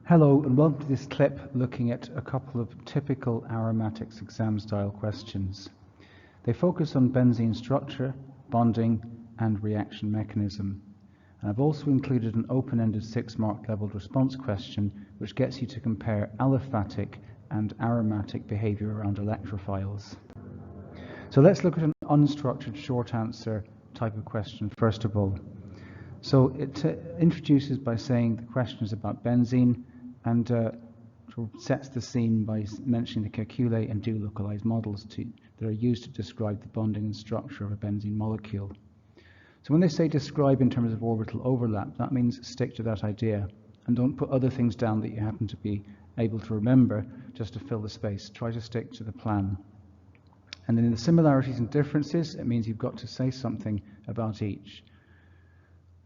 Hello and welcome to this clip looking at a couple of typical aromatics exam style questions. They focus on benzene structure, bonding and reaction mechanism. And I've also included an open-ended 6-mark leveled response question which gets you to compare aliphatic and aromatic behavior around electrophiles. So let's look at an unstructured short answer type of question first of all. So it introduces by saying the question is about benzene and sort of sets the scene by mentioning the calculate and do localize models that are used to describe the bonding and structure of a benzene molecule. So when they say describe in terms of orbital overlap, that means stick to that idea and don't put other things down that you happen to be able to remember just to fill the space. Try to stick to the plan. And then in the similarities and differences, it means you've got to say something about each.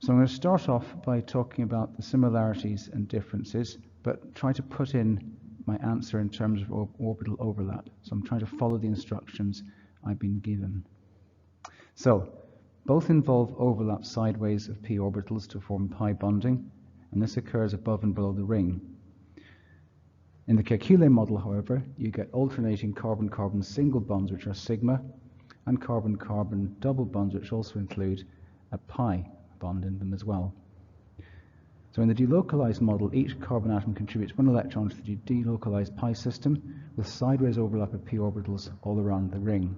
So I'm going to start off by talking about the similarities and differences, but try to put in my answer in terms of orbital overlap. So I'm trying to follow the instructions I've been given. So both involve overlap sideways of p orbitals to form pi bonding, and this occurs above and below the ring. In the calculate model, however, you get alternating carbon-carbon single bonds, which are sigma, and carbon-carbon double bonds, which also include a pi bond in them as well. So in the delocalized model, each carbon atom contributes 1 electron to the delocalized pi system with sideways overlap of p orbitals all around the ring.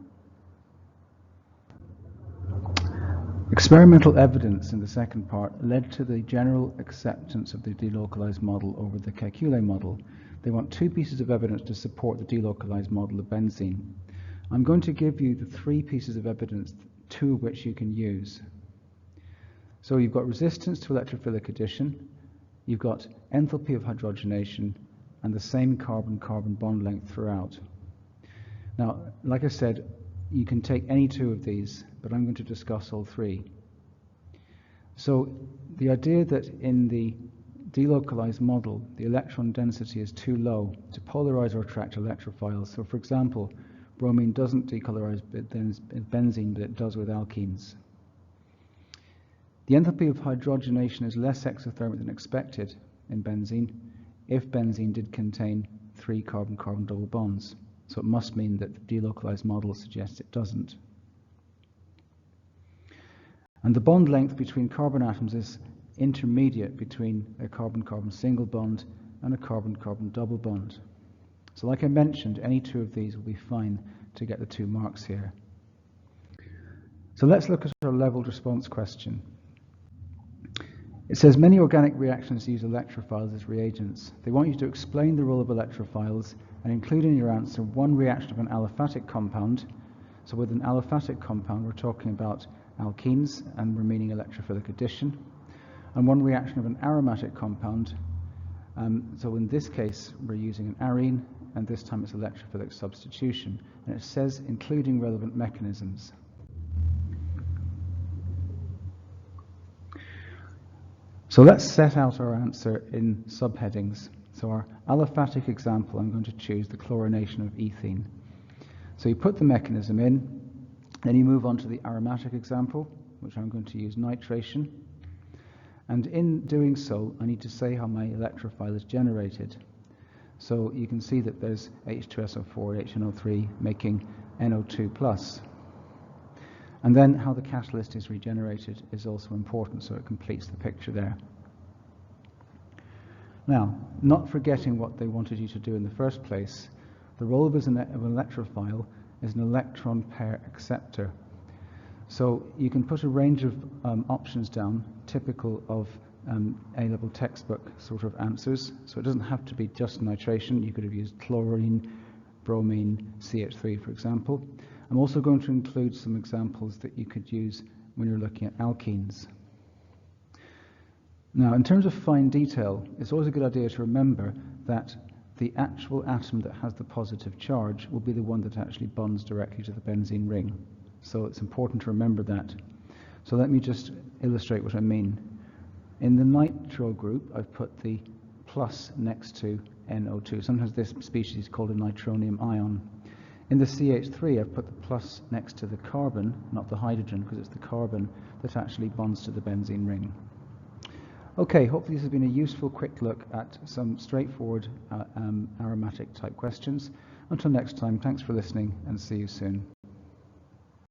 Experimental evidence in the second part led to the general acceptance of the delocalized model over the calculate model. They want 2 pieces of evidence to support the delocalized model of benzene. I'm going to give you the 3 pieces of evidence, 2 of which you can use. So you've got resistance to electrophilic addition, you've got enthalpy of hydrogenation, and the same carbon-carbon bond length throughout. Now, like I said, you can take any 2 of these, but I'm going to discuss all 3. So the idea that in the delocalized model, the electron density is too low to polarize or attract electrophiles. So for example, bromine doesn't decolorize benzene, but it does with alkenes. The enthalpy of hydrogenation is less exothermic than expected in benzene if benzene did contain 3 carbon-carbon double bonds. So it must mean that the delocalized model suggests it doesn't. And the bond length between carbon atoms is intermediate between a carbon-carbon single bond and a carbon-carbon double bond. So like I mentioned, any 2 of these will be fine to get the 2 marks here. So let's look at our leveled response question. It says many organic reactions use electrophiles as reagents. They want you to explain the role of electrophiles and include in your answer 1 reaction of an aliphatic compound. So with an aliphatic compound, we're talking about alkenes, and we're meaning electrophilic addition. And 1 reaction of an aromatic compound. So in this case, we're using an arene, and this time it's electrophilic substitution. And it says including relevant mechanisms. So let's set out our answer in subheadings. So our aliphatic example, I'm going to choose the chlorination of ethene. So you put the mechanism in, then you move on to the aromatic example, which I'm going to use nitration. And in doing so, I need to say how my electrophile is generated. So you can see that there's H2SO4, HNO3 making NO2+. And then how the catalyst is regenerated is also important, so it completes the picture there. Now, not forgetting what they wanted you to do in the first place, the role of an electrophile is an electron pair acceptor. So you can put a range of options down, typical of A-level textbook sort of answers. So it doesn't have to be just nitration. You could have used chlorine, bromine, CH3, for example. I'm also going to include some examples that you could use when you're looking at alkenes. Now, in terms of fine detail, it's always a good idea to remember that the actual atom that has the positive charge will be the one that actually bonds directly to the benzene ring. So it's important to remember that. So let me just illustrate what I mean. In the nitro group, I've put the plus next to NO2. Sometimes this species is called a nitronium ion. In the CH3, I've put the plus next to the carbon, not the hydrogen, because it's the carbon that actually bonds to the benzene ring. Okay, hopefully this has been a useful quick look at some straightforward aromatic type questions. Until next time, thanks for listening and see you soon.